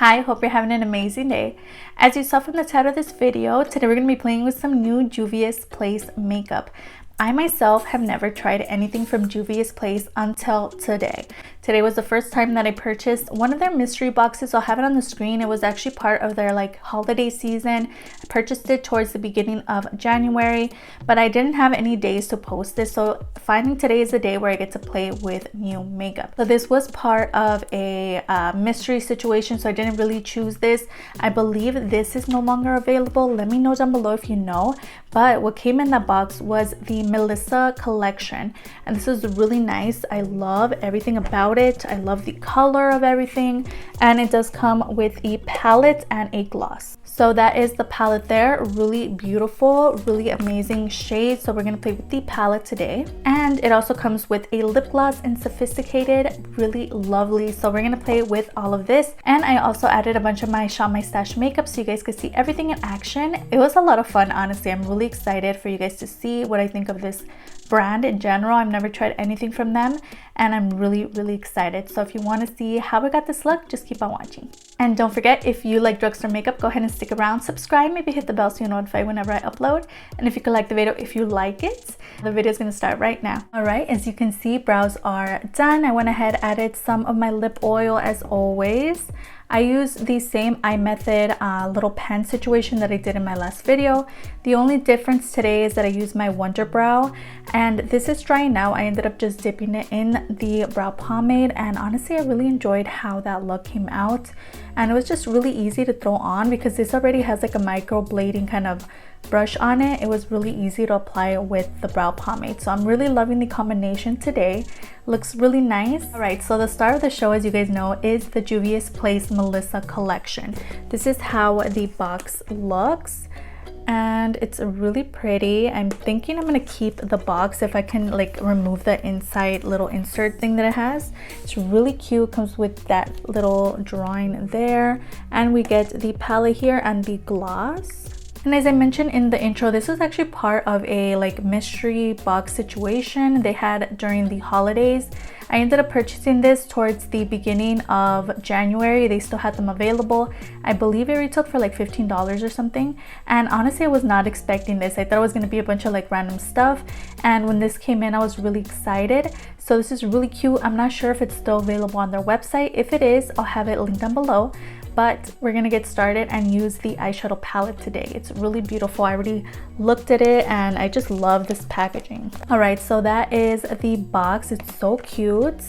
Hi, hope you're having an amazing day. As you saw from the title of this video, today we're going to be playing with some new Juvia's Place makeup. I myself have never tried anything from Juvia's Place until today. Today was the first time that I purchased one of their mystery boxes. I'll have it on the screen. It was actually part of their holiday season. I purchased it towards the beginning of January, but I didn't have any days to post this. So finding today is the day where I get to play with new makeup. So this was part of a mystery situation, so I didn't really choose this. I believe this is no longer available. Let me know down below if you know. But what came in that box was the Mellissa Collection, and this is really nice. I love everything about it. I love the color of everything, and it does come with a palette and a gloss. So that is the palette there. Really beautiful, really amazing shade. So we're gonna play with the palette today, and it also comes with a lip gloss in Sophisticated. Really lovely. So we're gonna play with all of this, and I also added a bunch of my Shop My Stash makeup so you guys could see everything in action. It was a lot of fun, honestly. I'm really excited for you guys to see what I think of this brand in general. I've never tried anything from them, and I'm really excited. So if you want to see how I got this look, just keep on watching. And don't forget, if you like drugstore makeup, go ahead and stick around, subscribe, maybe hit the bell so you're notified whenever I upload. And if you could like the video if you like it. The video is going to start right now. All right, as you can see, brows are done. I went ahead, added some of my lip oil as always. I used the same eye method little pen situation that I did in my last video. The only difference today is that I used my Wonder Brow, and this is drying now. I ended up just dipping it in the brow pomade, and honestly I really enjoyed how that look came out, and it was just really easy to throw on because this already has like a microblading kind of brush on it. It was really easy to apply with the brow pomade, so I'm really loving the combination today. Looks really nice. All right, so the star of the show, as you guys know, is the Juvia's Place Mellissa Collection. This is how the box looks, and it's really pretty. I'm thinking I'm gonna keep the box if I can remove the inside little insert thing that it has. It's really cute. Comes with that little drawing there, and we get the palette here and the gloss. And as I mentioned in the intro, this was actually part of a mystery box situation they had during the holidays. I ended up purchasing this towards the beginning of January. They still had them available. I believe it retailed for like $15 or something. And honestly, I was not expecting this. I thought it was going to be a bunch of random stuff. And when this came in, I was really excited. So this is really cute. I'm not sure if it's still available on their website. If it is, I'll have it linked down below. But we're gonna get started and use the eyeshadow palette today. It's really beautiful. I already looked at it and I just love this packaging. All right, so that is the box. It's so cute,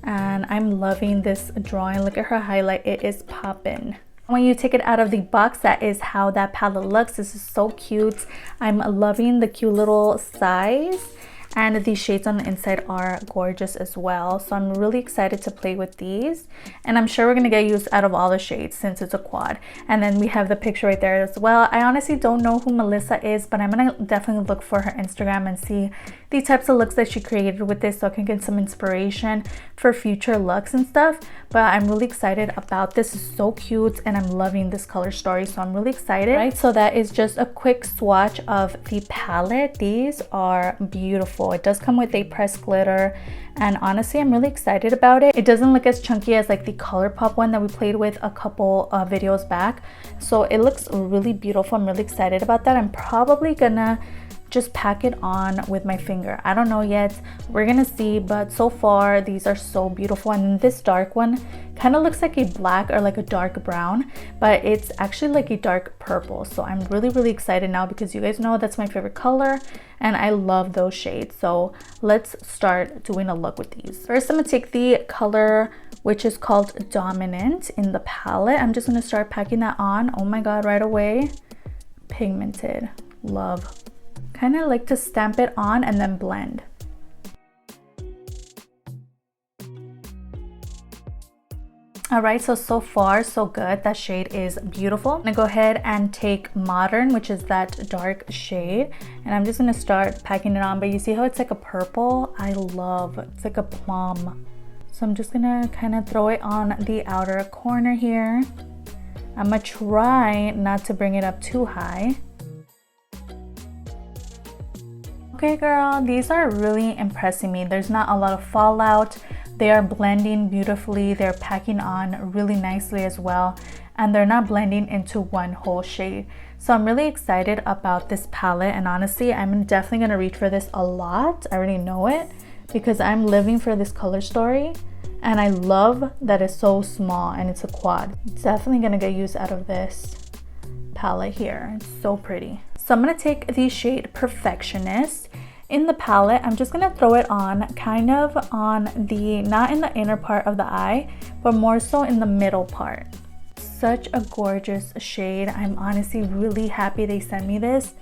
and I'm loving this drawing. Look at her highlight. It is poppin'. When you take it out of the box, that is how that palette looks. This is so cute. I'm loving the cute little size. And these shades on the inside are gorgeous as well. So I'm really excited to play with these. And I'm sure we're gonna get used out of all the shades since it's a quad. And then we have the picture right there as well. I honestly don't know who Mellissa is, but I'm gonna definitely look for her Instagram and see the types of looks that she created with this, so I can get some inspiration for future looks and stuff. But I'm really excited about this. It's so cute, and I'm loving this color story, so I'm really excited. Right, so that is just a quick swatch of the palette. These are beautiful. It does come with a pressed glitter, and honestly I'm really excited about it. It doesn't look as chunky as the ColourPop one that we played with a couple videos back, so it looks really beautiful. I'm really excited about that. I'm probably gonna just pack it on with my finger. I don't know yet, we're gonna see, but so far these are so beautiful. And this dark one kind of looks like a black or a dark brown, but it's actually a dark purple. So I'm really excited now because you guys know that's my favorite color and I love those shades. So let's start doing a look with these. First, I'm gonna take the color which is called Dominant in the palette. I'm just gonna start packing that on. Oh my god, right away. Pigmented, love. Kind of like to stamp it on and then blend. All right, so far so good. That shade is beautiful. I'm gonna go ahead and take Modern, which is that dark shade, and I'm just gonna start packing it on. But you see how it's like a purple? I love, it's like a plum. So I'm just gonna kind of throw it on the outer corner here. I'm gonna try not to bring it up too high. Okay girl, these are really impressing me. There's not a lot of fallout. They are blending beautifully. They're packing on really nicely as well. and they're not blending into one whole shade. So I'm really excited about this palette, and honestly, I'm definitely gonna reach for this a lot. I already know it because I'm living for this color story, and I love that it's so small and it's a quad. Definitely gonna get use out of this palette here. It's so pretty. So I'm gonna take the shade Perfectionist. In the palette, I'm just gonna throw it on kind of on the, not in the inner part of the eye, but more so in the middle part. Such a gorgeous shade. I'm honestly really happy they sent me this,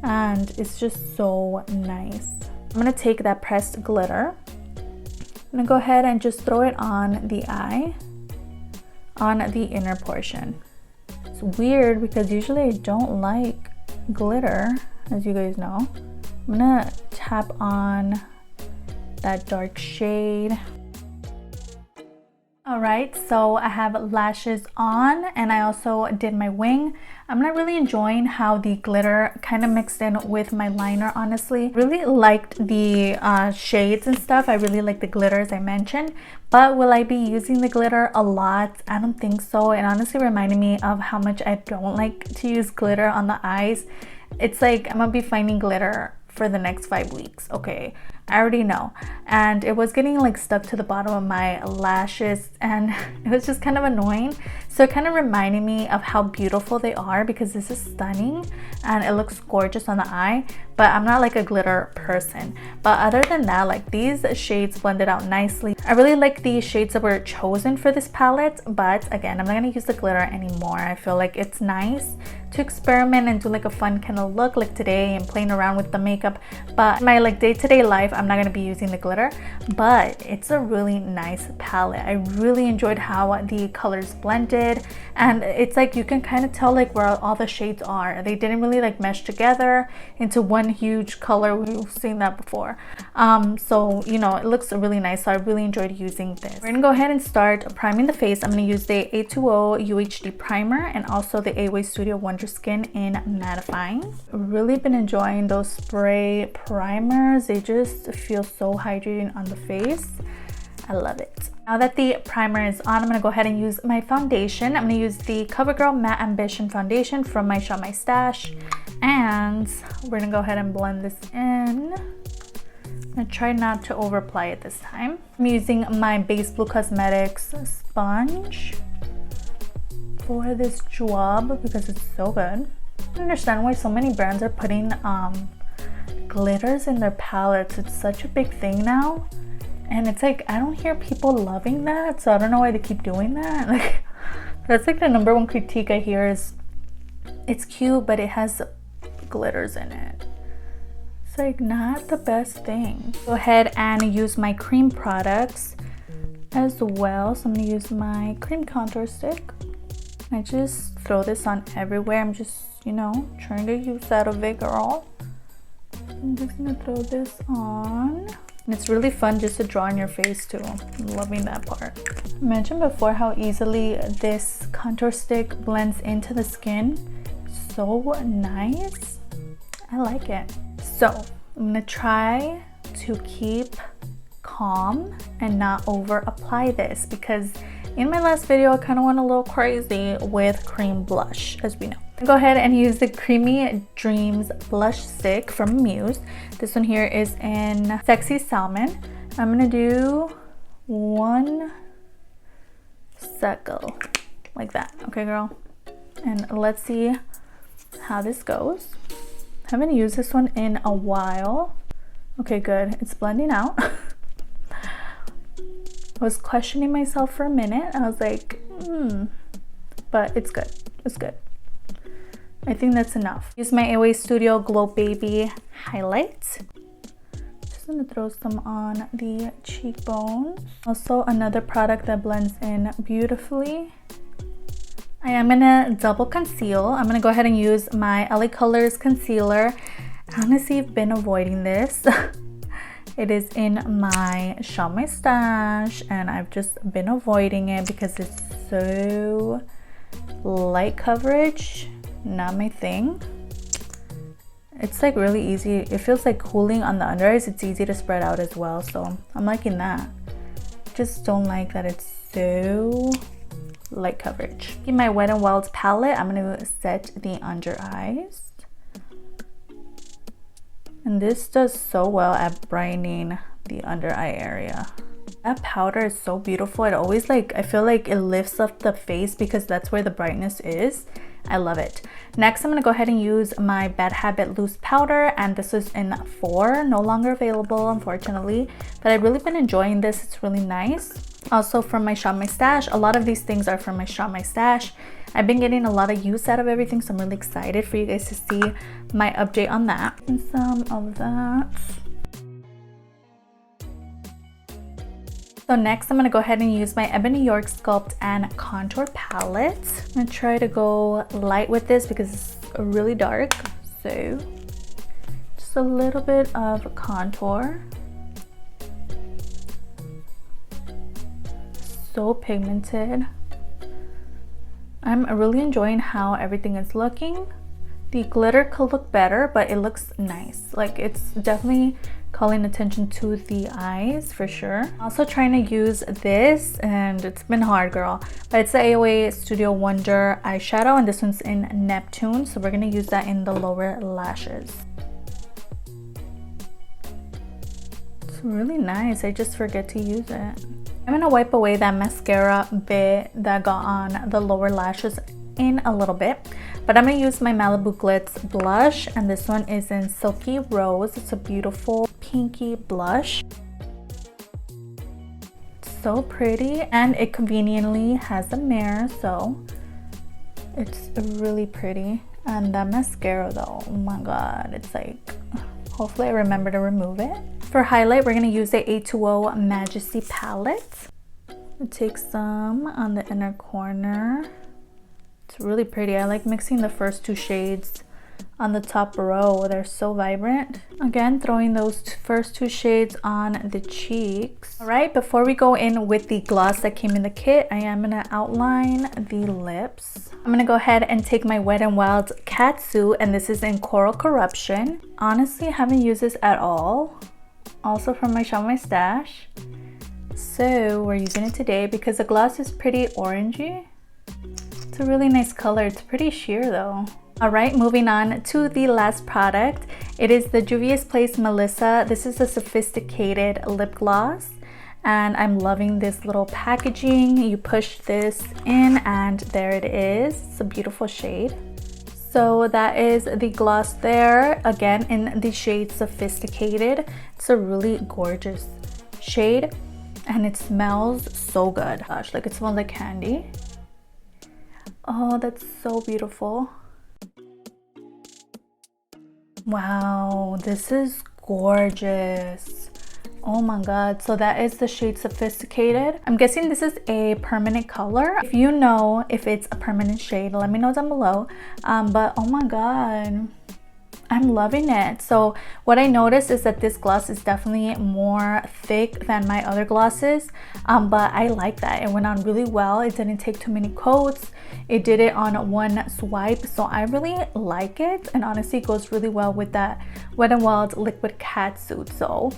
and it's just so nice. I'm gonna take that pressed glitter. I'm gonna go ahead and just throw it on the eye, on the inner portion. It's weird because usually I don't like glitter, as you guys know. I'm gonna tap on that dark shade. All right, so I have lashes on, and I also did my wing. I'm not really enjoying how the glitter kind of mixed in with my liner, honestly. Really liked the shades and stuff. I really like the glitter, as I mentioned, but will I be using the glitter a lot? I don't think so. It honestly reminded me of how much I don't like to use glitter on the eyes. It's like I'm gonna be finding glitter for the next 5 weeks, okay? I already know. And it was getting like stuck to the bottom of my lashes, and it was just kind of annoying. So it kind of reminded me of how beautiful they are, because this is stunning and it looks gorgeous on the eye, but I'm not like a glitter person. But other than that, like these shades blended out nicely. I really like the shades that were chosen for this palette, but again, I'm not gonna use the glitter anymore. I feel like it's nice to experiment and do like a fun kind of look like today and playing around with the makeup, but my like day-to-day life, I'm not gonna be using the glitter. But it's a really nice palette. I really enjoyed how the colors blended, and it's like you can kind of tell like where all the shades are. They didn't really like mesh together into one huge color. We've seen that before. So you know, it looks really nice. So I really enjoyed using this. We're gonna go ahead and start priming the face. I'm gonna use the A20 UHD primer and also the AWA Studio Wonder Skin in mattifying. Really been enjoying those spray primers. They just feel so hydrating on the face. I love it. Now that the primer is on, I'm gonna go ahead and use my foundation. I'm gonna use the Covergirl Matte Ambition foundation from my Shop My Stash, and we're gonna go ahead and blend this in. I'm gonna try not to over apply it this time. I'm using my Base Blue Cosmetics sponge for this job because it's so good. I don't understand why so many brands are putting glitters in their palettes. It's such a big thing now, and it's like I don't hear people loving that, so I don't know why they keep doing that. Like that's like the #1 critique I hear is it's cute but it has glitters in it. It's like not the best thing. Go ahead and use my cream products as well. So I'm gonna use my cream contour stick. I just throw this on everywhere. I'm just, you know, trying to use out of it, girl. I'm just gonna throw this on. And it's really fun just to draw on your face too. I'm loving that part. I mentioned before how easily this contour stick blends into the skin. So nice. I like it. So I'm gonna try to keep calm and not over apply this, because in my last video I kind of went a little crazy with cream blush, as we know. Go ahead and use the Creamy Dreams blush stick from Muse. This one here is in Sexy Salmon. I'm gonna do 1 circle like that, okay girl? And let's see how this goes. Haven't used this one in a while. Okay, good, it's blending out. I was questioning myself for a minute. I was like, but it's good, it's good. I think that's enough. Use my AWA Studio Glow Baby highlight. Just gonna throw some on the cheekbones. Also another product that blends in beautifully. I am gonna double conceal. I'm gonna go ahead and use my LA Colors concealer. Honestly, I've been avoiding this. It is in my Shop My Stash, and I've just been avoiding it because it's so light coverage. Not my thing. It's like really easy. It feels like cooling on the under eyes. It's easy to spread out as well, so I'm liking that. Just don't like that it's so light coverage. In my Wet n Wild palette, I'm going to set the under eyes. And this does so well at brightening the under eye area. That powder is so beautiful. It always I feel like it lifts up the face because that's where the brightness is. I love it. Next, I'm going to go ahead and use my Bad Habit loose powder, and this is in 4, no longer available unfortunately, but I've really been enjoying this. It's really nice. Also from my Shop My Stash, a lot of these things are from my Shop My Stash. I've been getting a lot of use out of everything, so I'm really excited for you guys to see my update on that. And some of that. So next, I'm going to go ahead and use my EBIN NY Sculpt and Contour Palette. I'm going to try to go light with this because it's really dark. So just a little bit of contour. So pigmented. I'm really enjoying how everything is looking. The glitter could look better, but it looks nice. Like, it's definitely calling attention to the eyes for sure. Also trying to use this, and it's been hard, girl, but it's the AOA Studio Wonder eyeshadow, and this one's in Neptune, so we're gonna use that in the lower lashes. It's really nice. I just forget to use it. I'm gonna wipe away that mascara bit that got on the lower lashes in a little bit, but I'm gonna use my Malibu Glitz blush, and this one is in Silky Rose. It's a beautiful pinky blush. It's so pretty, and it conveniently has a mirror, so it's really pretty. And that mascara though, oh my god, it's like, hopefully I remember to remove it. For highlight, we're gonna use the A2O Majesty palette. I'll take some on the inner corner. It's really pretty. I like mixing the first 2 shades on the top row. They're so vibrant. Again, throwing those first 2 shades on the cheeks. All right, before we go in with the gloss that came in the kit, I am gonna outline the lips. I'm gonna go ahead and take my Wet n Wild catsuit, and this is in Coral Corruption. Honestly, I haven't used this at all. Also from my Shop My Stash. So we're using it today because the gloss is pretty orangey. It's a really nice color. It's pretty sheer though. All right, moving on to the last product. It is the Juvia's Place Mellissa. This is a sophisticated lip gloss, and I'm loving this little packaging. You push this in and there it is. It's a beautiful shade. So that is the gloss there, again in the shade Sophisticated. It's a really gorgeous shade, and it smells so good. Gosh, like it smells like candy. Oh, that's so beautiful. Wow, this is gorgeous. Oh my god. So that is the shade Sophisticated. I'm guessing this is a permanent color. If you know if it's a permanent shade, let me know down below. But oh my god, I'm loving it. So what I noticed is that this gloss is definitely more thick than my other glosses, but I like that. It went on really well. It didn't take too many coats. It did it on one swipe, so I really like it, and honestly it goes really well with that Wet n Wild liquid catsuit. So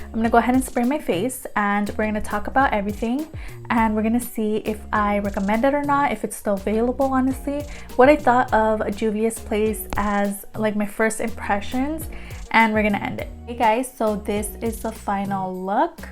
I'm gonna go ahead and spray my face, and we're gonna talk about everything, and we're gonna see if I recommend it or not, if it's still available, honestly, what I thought of Juvia's Place as like my first impressions, and we're gonna end it. Hey guys, so this is the final look.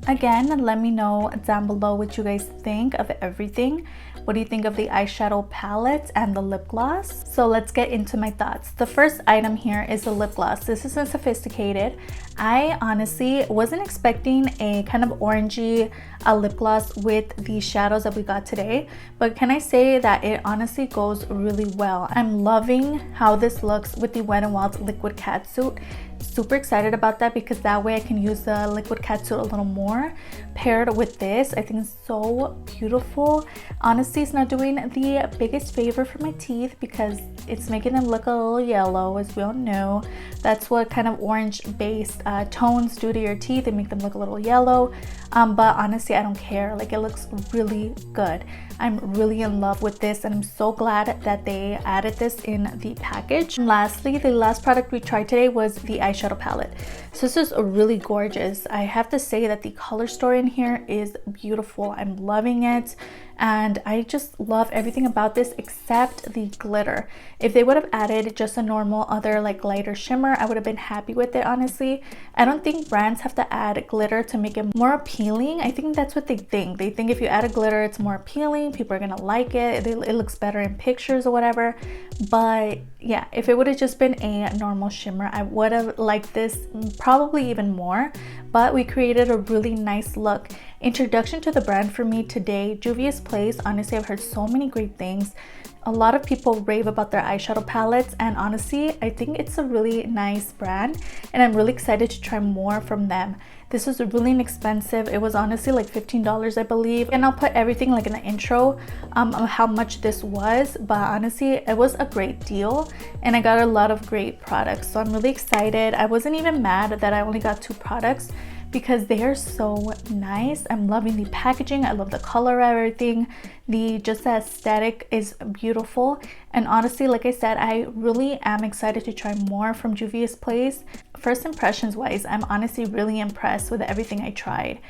Again, let me know down below what you guys think of everything. What do you think of the eyeshadow palette and the lip gloss? So let's get into my thoughts. The first item here is the lip gloss. This isn't Sophisticated. I honestly wasn't expecting a kind of orangey lip gloss with the shadows that we got today, but can I say that it honestly goes really well. I'm loving how this looks with the Wet n Wild liquid catsuit. Super excited about that because that way I can use the liquid catsuit a little more paired with this. I think it's so beautiful. Honestly, it's not doing the biggest favor for my teeth because it's making them look a little yellow, as we all know. That's what kind of orange based tones do to your teeth. They make them look a little yellow, but honestly I don't care. Like, it looks really good. I'm really in love with this, and I'm so glad that they added this in the package. And lastly, the last product we tried today was the eyeshadow palette. So this is really gorgeous. I have to say that the color story in here is beautiful. I'm loving it, and I just love everything about this except the glitter. If they would have added just a normal other like lighter shimmer, I would have been happy with it, honestly. I don't think brands have to add glitter to make it more appealing. I think that's what they think. They think if you add a glitter, it's more appealing, people are gonna like it, it looks better in pictures or whatever. But yeah, if it would have just been a normal shimmer, I would have liked this probably even more. But we created a really nice look. Introduction to the brand for me today, Juvia's Place. Honestly, I've heard so many great things. A lot of people rave about their eyeshadow palettes, and honestly, I think it's a really nice brand, and I'm really excited to try more from them. This was really inexpensive. It was honestly like $15, I believe, and I'll put everything like in the intro of how much this was. But honestly, it was a great deal, and I got a lot of great products, so I'm really excited. I wasn't even mad that I only got 2 products because they are so nice. I'm loving the packaging. I love the color of everything. Just the aesthetic is beautiful. And honestly, like I said, I really am excited to try more from Juvia's Place. First impressions wise, I'm honestly really impressed with everything I tried.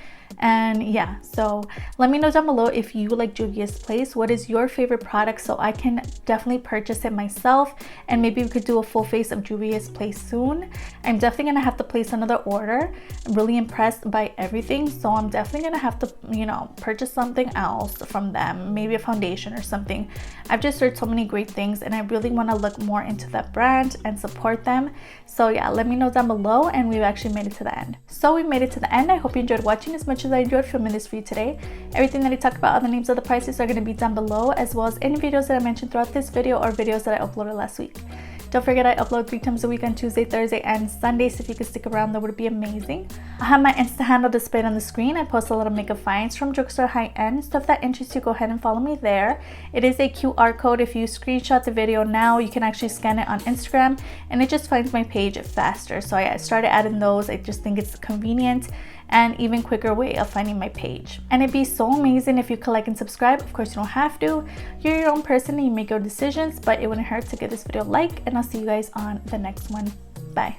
And yeah, so let me know down below if you like Juvia's Place. What is your favorite product, so I can definitely purchase it myself, and maybe we could do a full face of Juvia's Place soon. I'm definitely gonna have to place another order. I'm really impressed by everything, so I'm definitely gonna have to, you know, purchase something else from them, maybe a foundation or something. I've just heard so many great things, and I really want to look more into that brand and support them. So yeah, let me know down below. And we've actually made it to the end. So we made it to the end. I hope you enjoyed watching as much as I enjoyed filming this for you today. Everything that I talk about, all the names of the prices are going to be down below, as well as any videos that I mentioned throughout this video or videos that I uploaded last week. Don't forget, I upload 3 times a week on Tuesday, Thursday, and Sunday, so if you could stick around, that would be amazing. I have my Insta handle displayed on the screen. I post a lot of makeup finds from drugstore high end, so if that interests you, go ahead and follow me there. It is a QR code. If you screenshot the video now, you can actually scan it on Instagram, and it just finds my page faster. So I started adding those. I just think it's convenient and even quicker way of finding my page. And it'd be so amazing if you could like and subscribe. Of course, you don't have to. You're your own person and you make your decisions, but it wouldn't hurt to give this video a like, and I'll see you guys on the next one. Bye.